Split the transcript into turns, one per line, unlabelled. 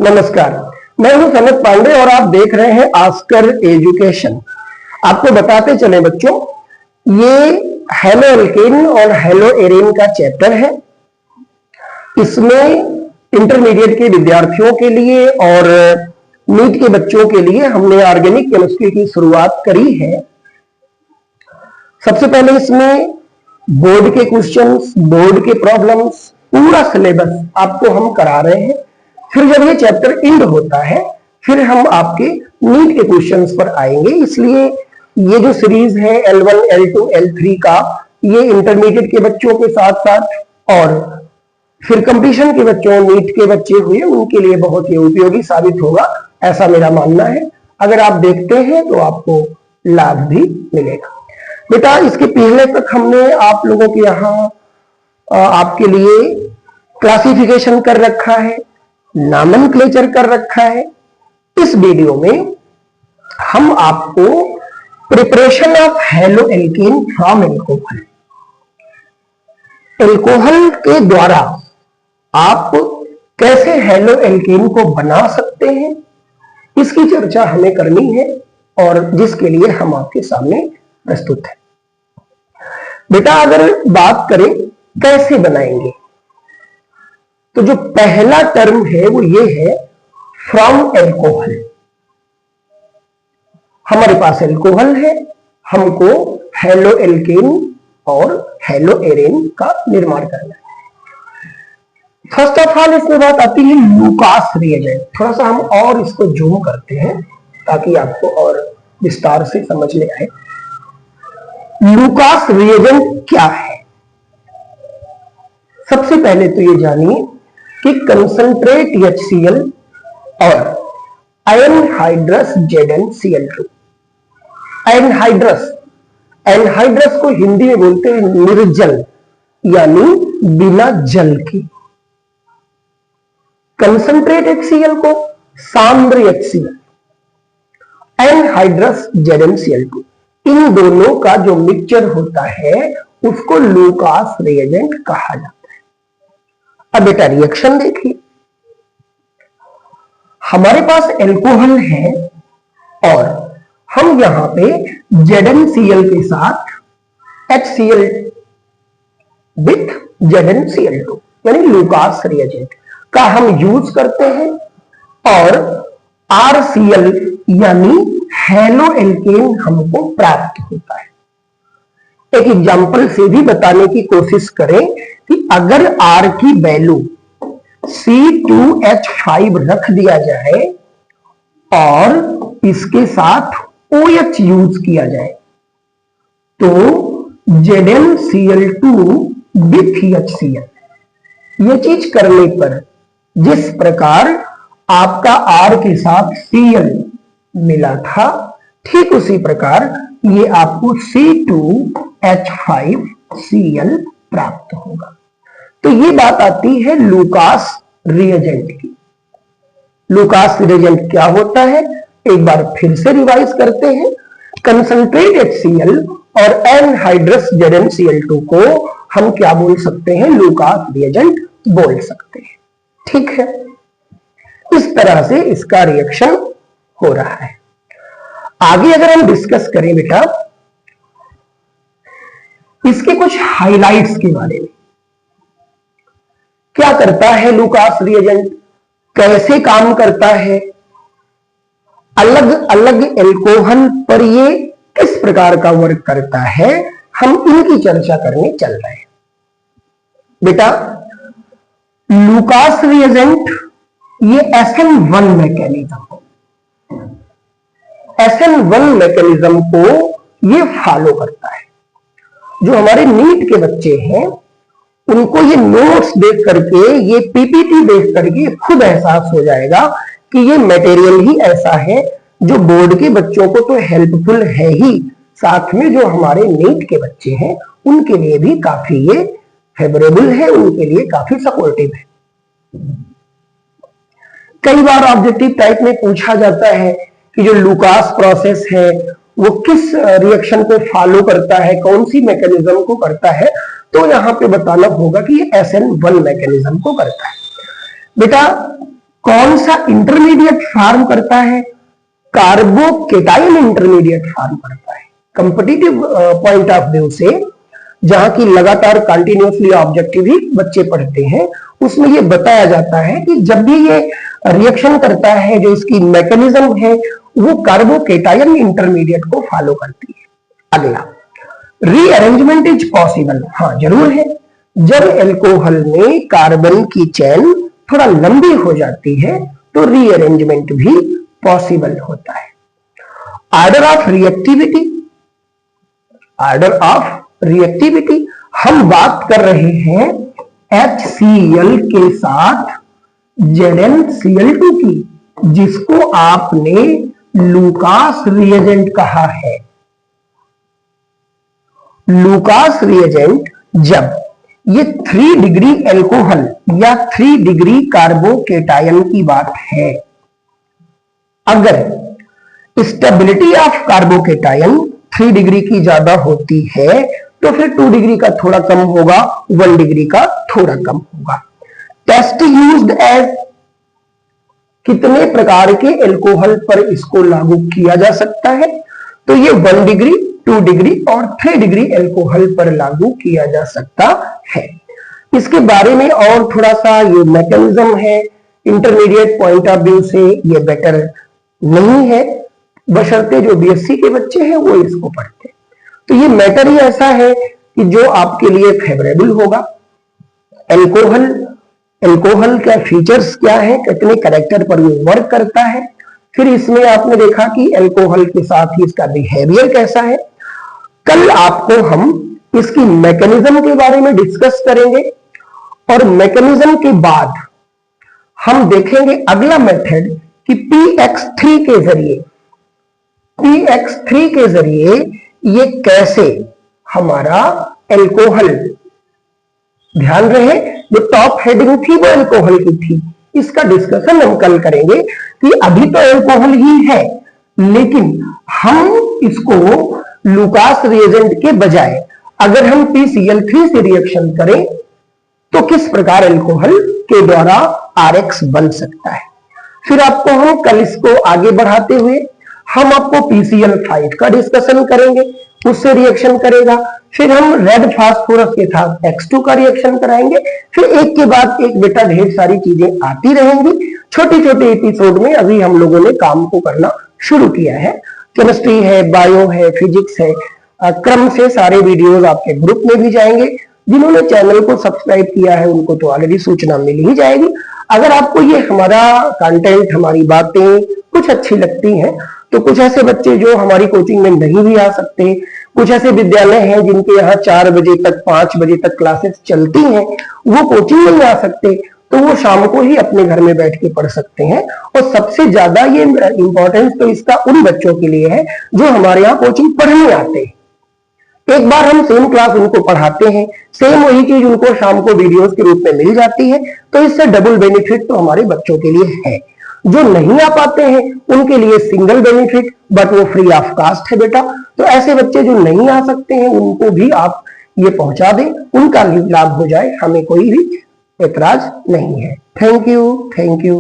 नमस्कार, मैं हूं सनत पांडे और आप देख रहे हैं आस्कर एजुकेशन। आपको बताते चले बच्चों, ये हेलो एल्केन और हेलो एरेन का चैप्टर है। इसमें इंटरमीडिएट के विद्यार्थियों के लिए और नीट के बच्चों के लिए हमने ऑर्गेनिक केमिस्ट्री की शुरुआत करी है। सबसे पहले इसमें बोर्ड के क्वेश्चंस, बोर्ड के प्रॉब्लम्स, पूरा सिलेबस आपको हम करा रहे हैं। फिर जब ये चैप्टर एंड होता है फिर हम आपके नीट के क्वेश्चंस पर आएंगे। इसलिए ये जो सीरीज है L1, L2, L3 का, ये इंटरमीडिएट के बच्चों के साथ साथ और फिर कंपटीशन के बच्चों, नीट के बच्चे हुए, उनके लिए बहुत ही उपयोगी साबित होगा, ऐसा मेरा मानना है। अगर आप देखते हैं तो आपको लाभ भी मिलेगा। बेटा, इसके पहले तक हमने आप लोगों के यहाँ आपके लिए क्लासिफिकेशन कर रखा है, नॉमेनक्लेचर कर रखा है। इस वीडियो में हम आपको preparation of halo alkane from alcohol, alcohol के द्वारा आप कैसे हेलो एल्केन को बना सकते हैं, इसकी चर्चा हमें करनी है और जिसके लिए हम आपके सामने प्रस्तुत हैं। बेटा, अगर बात करें कैसे बनाएंगे, तो जो पहला टर्म है वो ये है फ्रॉम एल्कोहल। हमारे पास एल्कोहल है, हमको हेलो एल्केन और हेलो एरेन का निर्माण करना है। फर्स्ट ऑफ ऑल इसमें बात आती है लूकास रिएजेंट। थोड़ा सा हम और इसको जूम करते हैं ताकि आपको और विस्तार से समझ में आए। लूकास रिएजेंट क्या है? सबसे पहले तो ये जानिए कि कंसंट्रेट HCl और एनहाइड्रस ZnCl2। एनहाइड्रस को हिंदी में बोलते हैं निर्जल, यानी बिना जल के। कंसंट्रेट HCl को सांद्र HCl, एनहाइड्रस ZnCl2, इन दोनों का जो मिक्सचर होता है उसको लूकास रिएजेंट कहा जाता है। अब बेटा रिएक्शन देखिए, हमारे पास एल्कोहल है और हम यहां पे ZnCl के साथ HCl विथ ZnCl2 यानी लूकास रिएजेंट का हम यूज करते हैं और RCl यानी हेलो एल्केन हमको प्राप्त होता है। एक एग्जांपल से भी बताने की कोशिश करें कि अगर R की वैल्यू C2H5 रख दिया जाए और इसके साथ OH यूज किया जाए तो ZnCl2 विथ HCl, ये चीज करने पर जिस प्रकार आपका R के साथ Cl मिला था, ठीक उसी प्रकार ये आपको C2H5Cl प्राप्त होगा। तो ये बात आती है लूकास रिएजेंट की। लूकास रिएजेंट क्या होता है, एक बार फिर से रिवाइज करते हैं। कंसंट्रेट HCl और एनहाइड्रस ZnCl2 को हम क्या बोल सकते हैं? लूकास रिएजेंट बोल सकते हैं। ठीक है, इस तरह से इसका रिएक्शन हो रहा है। आगे अगर हम डिस्कस करें बेटा इसके कुछ हाइलाइट्स के बारे में, क्या करता है लूकास रिएजेंट, कैसे काम करता है, अलग अलग एल्कोहल पर ये किस प्रकार का वर्क करता है, हम इनकी चर्चा करने चल रहे हैं। बेटा, लूकास रिएजेंट ये SN1 मैकेनिज्म, SN1 मैकेनिज्म को ये फॉलो करता है। जो हमारे नीट के बच्चे हैं उनको ये नोट्स देख करके, ये PPT देख करके खुद एहसास हो जाएगा कि ये मटेरियल ही ऐसा है जो बोर्ड के बच्चों को तो हेल्पफुल है ही, साथ में जो हमारे नीट के बच्चे हैं उनके लिए भी काफी ये फेवरेबल है, उनके लिए काफी सपोर्टिव है। कई बार ऑब्जेक्टिव टाइप में पूछा जाता है कि जो लूकास प्रोसेस है वो किस रिएक्शन को फॉलो करता है, कौन सी मैकेनिज्म को करता है, तो यहां पे बताना होगा कि ये SN1 मैकेनिज्म को करता है। बेटा कौन सा इंटरमीडिएट फॉर्म करता है? कार्बोकेटाइन इंटरमीडिएट फॉर्म करता है। कंपिटिटिव पॉइंट ऑफ व्यू से, जहां की लगातार कंटिन्यूसली ऑब्जेक्टिव ही बच्चे पढ़ते हैं, उसमें यह बताया जाता है कि जब भी ये रिएक्शन करता है, जो इसकी मैकेनिज्म है वो कार्बोकेटाइन इंटरमीडिएट को फॉलो करती है। अगला, रीअरेंजमेंट इज पॉसिबल। हाँ, जरूर है। जब एल्कोहल में कार्बन की चेन थोड़ा लंबी हो जाती है तो रीअरेंजमेंट भी पॉसिबल होता है। Order of reactivity, order of reactivity, हम बात कर रहे हैं HCl के साथ ZnCl2 की, जिसको आपने लूकास रिएजेंट कहा है। लूकास रिएजेंट जब ये 3 डिग्री एल्कोहल या 3 डिग्री कार्बोकेटाइन की बात है, अगर स्टेबिलिटी ऑफ कार्बोकेटाइन 3 डिग्री की ज्यादा होती है तो फिर 2 डिग्री का थोड़ा कम होगा, 1 डिग्री का थोड़ा कम होगा। टेस्ट यूज्ड एज, कितने प्रकार के एल्कोहल पर इसको लागू किया जा सकता है? तो ये 1 डिग्री, 2 डिग्री और 3 डिग्री एल्कोहल पर लागू किया जा सकता है। इसके बारे में और थोड़ा सा ये मैकेनिज्म है, इंटरमीडिएट पॉइंट ऑफ व्यू से ये बेटर नहीं है, बशर्ते जो बीएससी के बच्चे हैं वो इसको पढ़ते हैं। तो ये मैटर ही ऐसा है कि जो आपके लिए फेवरेबल होगा। एल्कोहल का फीचर्स क्या है, कितने कैरेक्टर पर ये वर्क करता है, फिर इसमें आपने देखा कि एल्कोहल के साथ ही इसका बिहेवियर कैसा है। कल आपको हम इसकी मैकेनिज्म के बारे में डिस्कस करेंगे और मैकेनिज्म के बाद हम देखेंगे अगला मेथड कि PX3 के जरिए ये कैसे हमारा एल्कोहल, ध्यान रहे जो टॉप हेडिंग थी वो एल्कोहल की थी, इसका डिस्कशन हम कल करेंगे कि अभी तो एल्कोहल ही है, लेकिन हम इसको लूकास रिएजेंट के बजाय अगर हम PCl3 से रिएक्शन करें तो किस प्रकार एल्कोहल के द्वारा RX बन सकता है। फिर आपको हम कल इसको आगे बढ़ाते हुए हम आपको PCl5 का डिस्कशन करेंगे, उससे रिएक्शन करेगा, फिर हम रेड फास्फोरस के साथ X2 का रिएक्शन कराएंगे, फिर एक के बाद एक बेटा ढेर सारी चीजें आती रहेंगी। छोटे छोटे एपिसोड में अभी हम लोगों ने काम को करना शुरू किया है। केमिस्ट्री है, बायो है, फिजिक्स है, क्रम से सारे वीडियोस आपके ग्रुप में भी जाएंगे। जिन्होंने चैनल को सब्सक्राइब किया है उनको तो ऑलरेडी सूचना मिल ही जाएगी। अगर आपको ये हमारा कंटेंट, हमारी बातें कुछ अच्छी लगती हैं तो कुछ ऐसे बच्चे जो हमारी कोचिंग में नहीं भी आ सकते, कुछ ऐसे विद्यालय हैं जिनके यहाँ 4 बजे तक 5 बजे तक क्लासेस चलती हैं, वो कोचिंग नहीं आ सकते तो वो शाम को ही अपने घर में बैठ के पढ़ सकते हैं। और सबसे ज्यादा ये इंपॉर्टेंस तो इसका उन बच्चों के लिए है जो हमारे यहाँ कोचिंग पढ़ने आते हैं। एक बार हम सेम क्लास उनको पढ़ाते हैं, सेम वही चीज उनको शाम को वीडियोस के रूप में मिल जाती है, तो इससे डबल बेनिफिट तो हमारे बच्चों के लिए है। जो नहीं आ पाते हैं उनके लिए सिंगल बेनिफिट, बट वो फ्री ऑफ कास्ट है बेटा। तो ऐसे बच्चे जो नहीं आ सकते हैं उनको भी आप ये पहुंचा दें, उनका लाभ हो जाए, हमें कोई भी एतराज नहीं है। Thank you.